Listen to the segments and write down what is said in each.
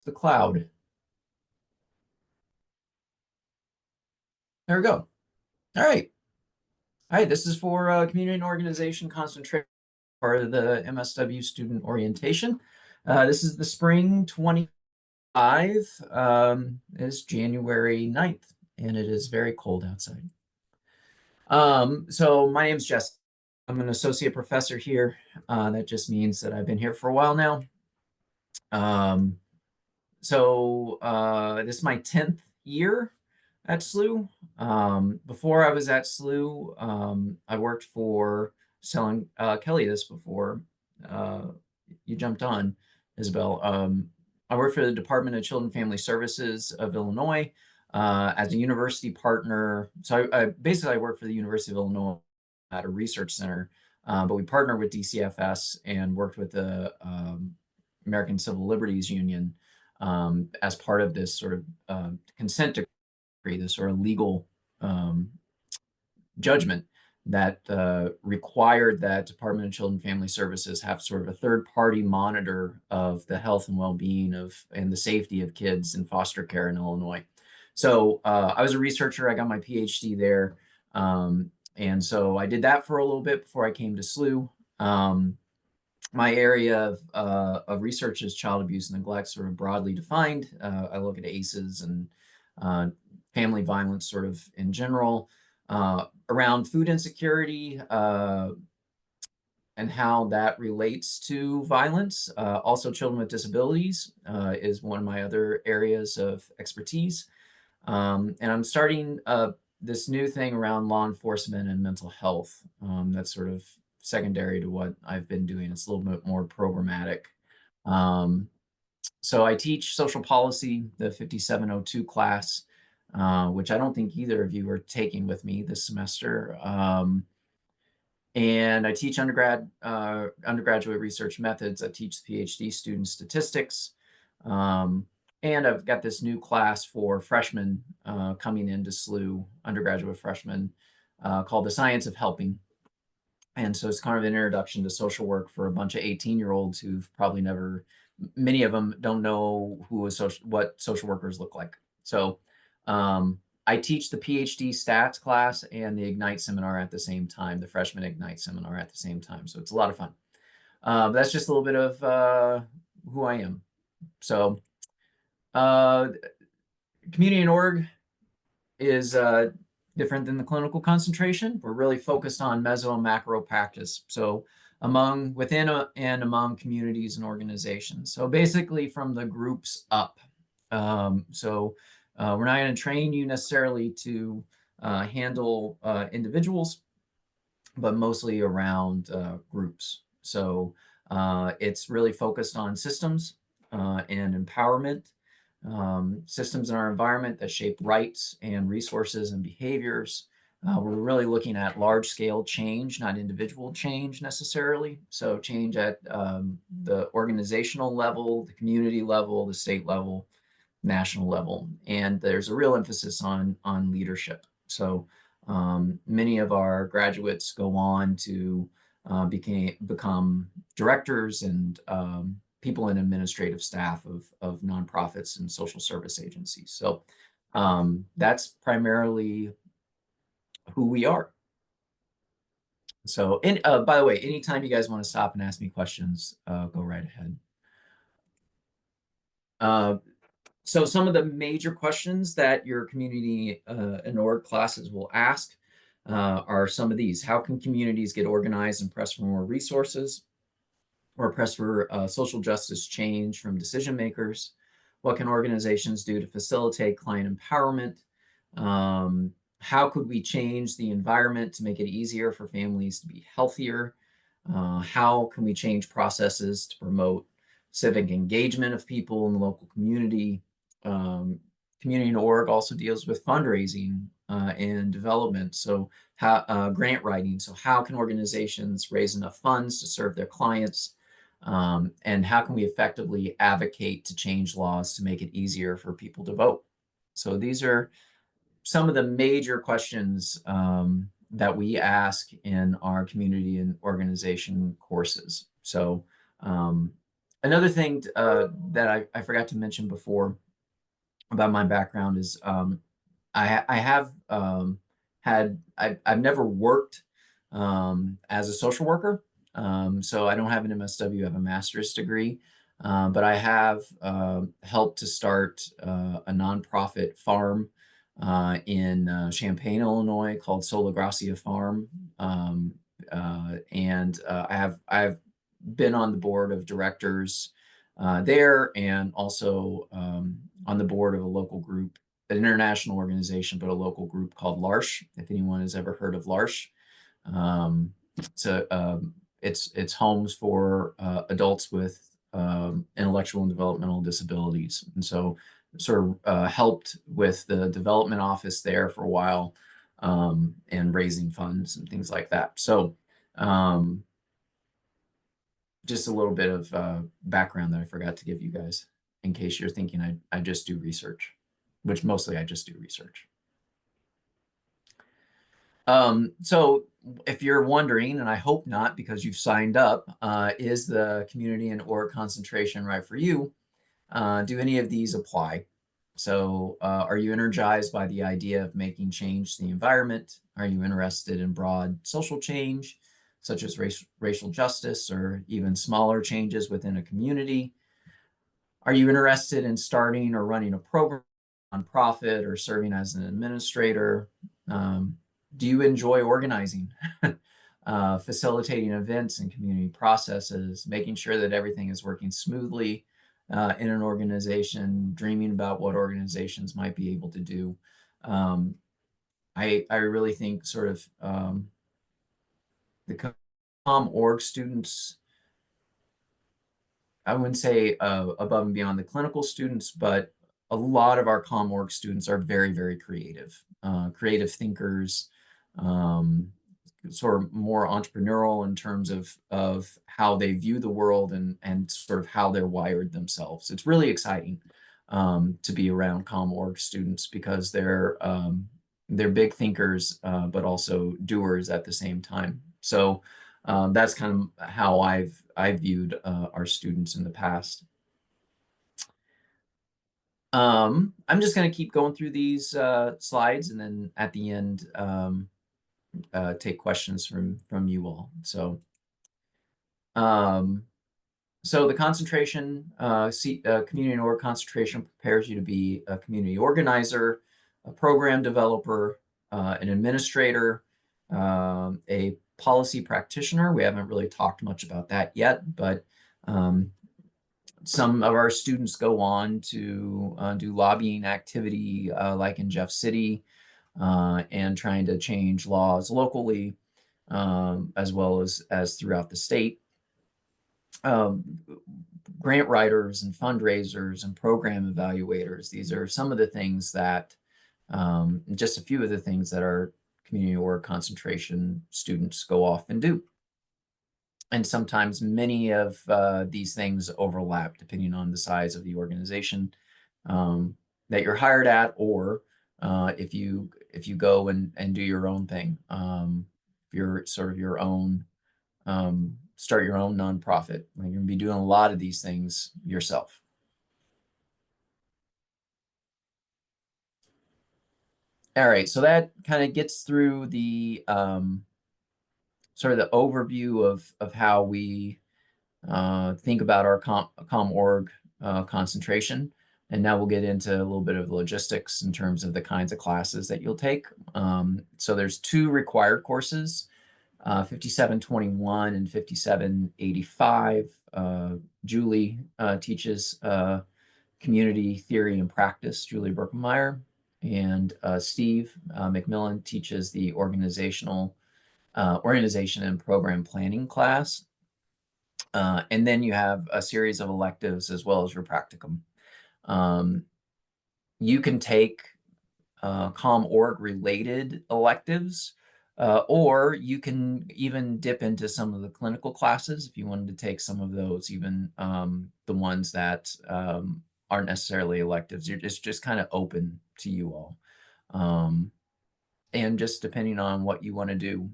the cloud. There we go. All right. All right. This is for community and organization concentration, part of the MSW student orientation. This is the spring 25. It's January 9th, and it is very cold outside. So my name's Jess. I'm an associate professor here. That just means that I've been here for a while now. Um, this is my 10th year at SLU. Before I was at SLU, I worked for selling Kelly this before you jumped on, Isabel. I worked for the Department of Children and Family Services of Illinois as a university partner. So I basically I work for the University of Illinois at a research center, but we partnered with DCFS and worked with the American Civil Liberties Union as part of this sort of consent decree, this sort of legal judgment that required that Department of Children and Family Services have sort of a third-party monitor of the health and well-being of and the safety of kids in foster care in Illinois. So I was a researcher. I got my PhD there. And so I did that for a little bit before I came to SLU. My area of research is child abuse and neglect, sort of broadly defined. I look at ACEs and family violence sort of in general. Around food insecurity and how that relates to violence. Also, children with disabilities is one of my other areas of expertise. And I'm starting this new thing around law enforcement and mental health. That's sort of secondary to what I've been doing. It's a little bit more programmatic. So I teach social policy, the 5702 class, which I don't think either of you are taking with me this semester. And I teach undergraduate research methods. I teach PhD students statistics. And I've got this new class for freshmen coming into SLU, undergraduate freshmen, called The Science of Helping. And so it's kind of an introduction to social work for a bunch of 18-year-olds who've probably never, many of them don't know what social workers look like. So I teach the PhD stats class and the Ignite seminar at the same time, the freshman Ignite seminar at the same time. So it's a lot of fun. That's just a little bit of who I am. So community and org is different than the clinical concentration. We're really focused on meso and macro practice. So within and among communities and organizations. So basically from the groups up. We're not going to train you necessarily to handle individuals, but mostly around groups. So it's really focused on systems and empowerment, systems in our environment that shape rights and resources and behaviors. We're really looking at large-scale change, not individual change necessarily. So change at the organizational level, the community level, the state level, national level. And there's a real emphasis on leadership. So many of our graduates go on to become directors and people in administrative staff of nonprofits and social service agencies. So that's primarily who we are. So, by the way, anytime you guys want to stop and ask me questions, go right ahead. So some of the major questions that your community and org classes will ask are some of these. How can communities get organized and press for more resources or press for social justice change from decision makers? What can organizations do to facilitate client empowerment? How could we change the environment to make it easier for families to be healthier? How can we change processes to promote civic engagement of people in the local community? Community and org also deals with fundraising and development. So grant writing. So how can organizations raise enough funds to serve their clients? And how can we effectively advocate to change laws to make it easier for people to vote? So these are some of the major questions that we ask in our community and organization courses. So Another thing that I forgot to mention before about my background is I have I've never worked as a social worker, so I don't have an MSW. I have a master's degree, but I have helped to start a nonprofit farm in Champaign, Illinois, called Sola Gracia Farm, and I've been on the board of directors there, and also on the board of a local group, an international organization, but a local group called L'Arche. If anyone has ever heard of L'Arche, um, it's a it's homes for adults with intellectual and developmental disabilities, and so sort of helped with the development office there for a while, and raising funds and things like that. So um, just a little bit of background that I forgot to give you guys, in case you're thinking I just do research, which mostly I just do research. So if you're wondering, and I hope not because you've signed up, is the community and org concentration right for you? Do any of these apply? So are you energized by the idea of making change to the environment? Are you interested in broad social change, such as racial justice, or even smaller changes within a community? Are you interested in starting or running a program, nonprofit, or serving as an administrator? Um, do you enjoy organizing, facilitating events and community processes, making sure that everything is working smoothly in an organization, dreaming about what organizations might be able to do? Um, I really think sort of the org students, I wouldn't say above and beyond the clinical students, but a lot of our ComOrg students are very, very creative, creative thinkers, um, sort of more entrepreneurial in terms of how they view the world, and sort of how they're wired themselves. It's really exciting to be around ComOrg students because they're big thinkers, but also doers at the same time. So that's kind of how I've viewed our students in the past. I'm just going to keep going through these slides, and then at the end take questions from you all. Um, so the concentration, community and org concentration prepares you to be a community organizer, a program developer, an administrator, a policy practitioner. We haven't really talked much about that yet, but some of our students go on to do lobbying activity, like in Jeff City, and trying to change laws locally, as well as throughout the state. Um, grant writers and fundraisers and program evaluators. These are some of the things that, just a few of the things that our community org concentration students go off and do. And sometimes many of these things overlap depending on the size of the organization that you're hired at, or if you go and do your own thing, if you're sort of your own, start your own nonprofit. You're going to be doing a lot of these things yourself. All right, so that kind of gets through the sort of the overview of how we think about our ComOrg concentration. And now we'll get into a little bit of logistics in terms of the kinds of classes that you'll take. So there's two required courses, 5721 and 5785. Julie teaches community theory and practice, Julie Birkenmeyer, and Steve McMillan teaches the organization and program planning class. And then you have a series of electives as well as your practicum. You can take ComOrg related electives, or you can even dip into some of the clinical classes if you wanted to take some of those, even the ones that aren't necessarily electives. It's just kind of open to you all. And just depending on what you want to do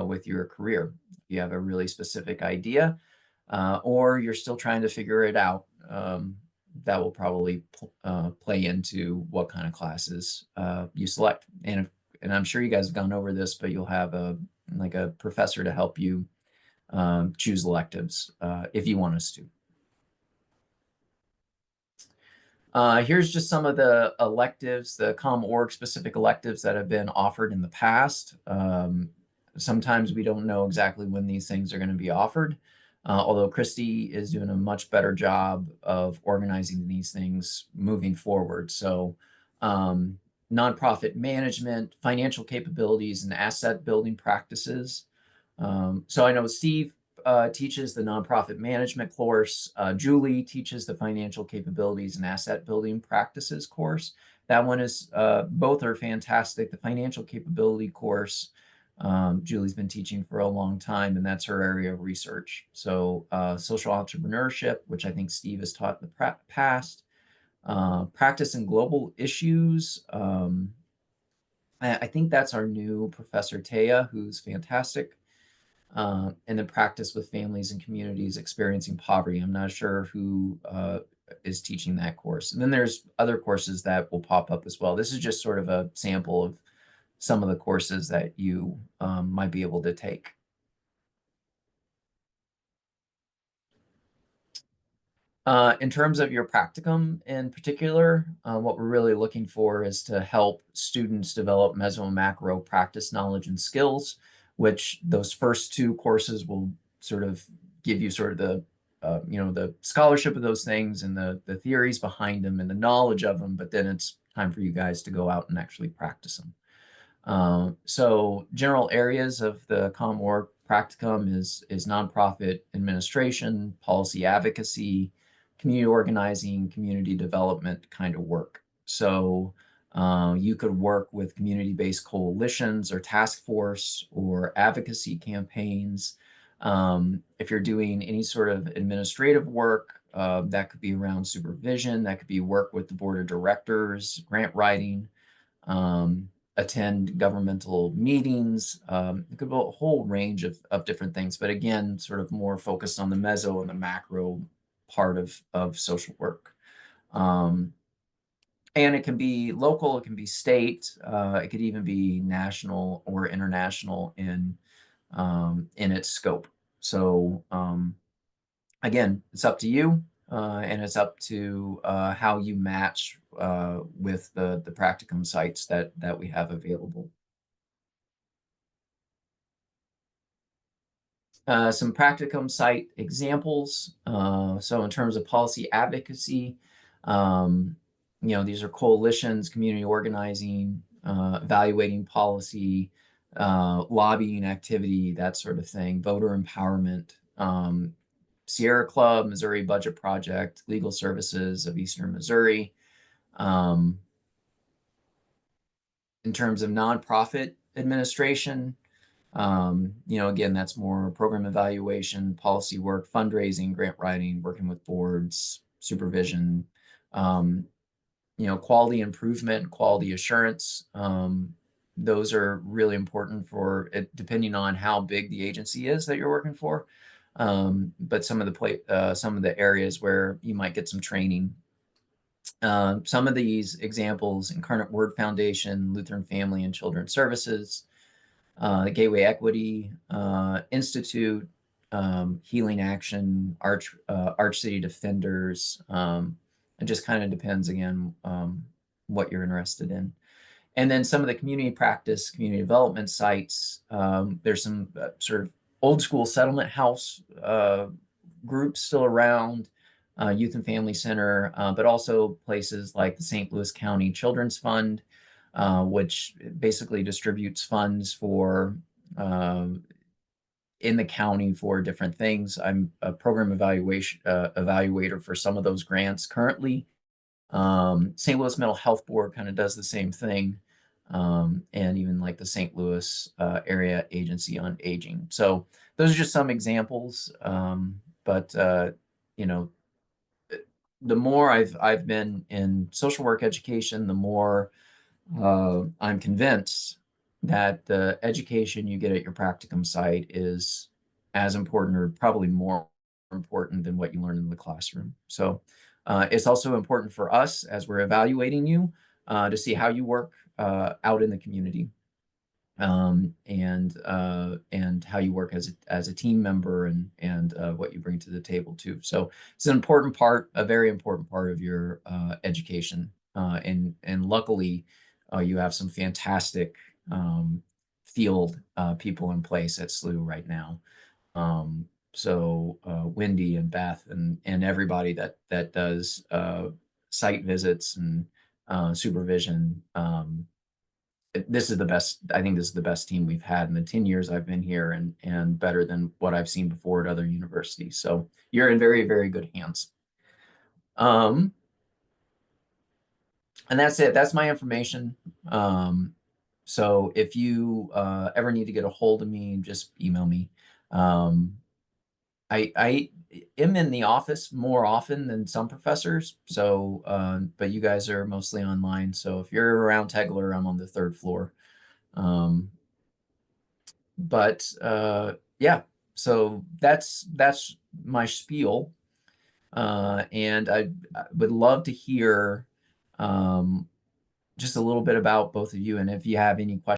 with your career. If you have a really specific idea, or you're still trying to figure it out, that will probably play into what kind of classes you select. And I'm sure you guys have gone over this, but you'll have a professor to help you choose electives if you want us to. Here's just some of the electives, the ComOrg specific electives that have been offered in the past. Sometimes we don't know exactly when these things are going to be offered, although Christy is doing a much better job of organizing these things moving forward. So nonprofit management, financial capabilities, and asset building practices. So I know Steve teaches the nonprofit management course. Julie teaches the financial capabilities and asset building practices course. That one is, both are fantastic. The financial capability course, Julie's been teaching for a long time, and that's her area of research. So social entrepreneurship, which I think Steve has taught in the past, practice in global issues. I think that's our new Professor Taya, who's fantastic. And then practice with families and communities experiencing poverty. I'm not sure who is teaching that course. And then there's other courses that will pop up as well. This is just sort of a sample of some of the courses that you might be able to take. In terms of your practicum in particular, what we're really looking for is to help students develop meso and macro practice knowledge and skills, which those first two courses will sort of give you sort of the the scholarship of those things and the theories behind them and the knowledge of them, but then it's time for you guys to go out and actually practice them. So general areas of the ComOrg practicum is nonprofit administration, policy advocacy, community organizing, community development kind of work. So you could work with community-based coalitions or task force or advocacy campaigns. If you're doing any sort of administrative work, that could be around supervision, that could be work with the board of directors, grant writing, attend governmental meetings. It could be a whole range of different things, but again, sort of more focused on the meso and the macro part of social work. And it can be local, it can be state, it could even be national or international in its scope. So again, it's up to you, and it's up to how you match with the practicum sites that we have available. Some practicum site examples. So in terms of policy advocacy, these are coalitions, community organizing, evaluating policy, lobbying activity, that sort of thing, voter empowerment, Sierra Club, Missouri Budget Project, Legal Services of Eastern Missouri. In terms of nonprofit administration, again, that's more program evaluation, policy work, fundraising, grant writing, working with boards, supervision, quality improvement, quality assurance. Those are really important for it, depending on how big the agency is that you're working for. But some of the areas where you might get some training. Some of these examples: Incarnate Word Foundation, Lutheran Family and Children's Services, Gateway Equity Institute, Healing Action, Arch City Defenders. It just kind of depends again what you're interested in. And then some of the community practice, community development sites. There's some sort of old school settlement house groups still around, Youth and Family Center, but also places like the St. Louis County Children's Fund, which basically distributes funds for in the county for different things. I'm a program evaluator for some of those grants currently. St. Louis Mental Health Board kind of does the same thing, and even like the St. Louis Area Agency on Aging. So those are just some examples. But the more I've been in social work education, the more I'm convinced that the education you get at your practicum site is as important, or probably more important than what you learn in the classroom. So it's also important for us as we're evaluating you to see how you work out in the community, and how you work as a team member, and what you bring to the table too. So it's an important part, a very important part of your education. And luckily, you have some fantastic field people in place at SLU right now. So Wendy and Beth and everybody that does site visits and supervision. This is the best. I think this is the best team we've had in the 10 years I've been here, and better than what I've seen before at other universities. So you're in very, very good hands. Um, and that's it. That's my information. So if you ever need to get a hold of me, just email me. Um, I am in the office more often than some professors. So, but you guys are mostly online. So if you're around Tegler, I'm on the third floor. Um, but yeah, so that's my spiel. And I would love to hear just a little bit about both of you, and if you have any questions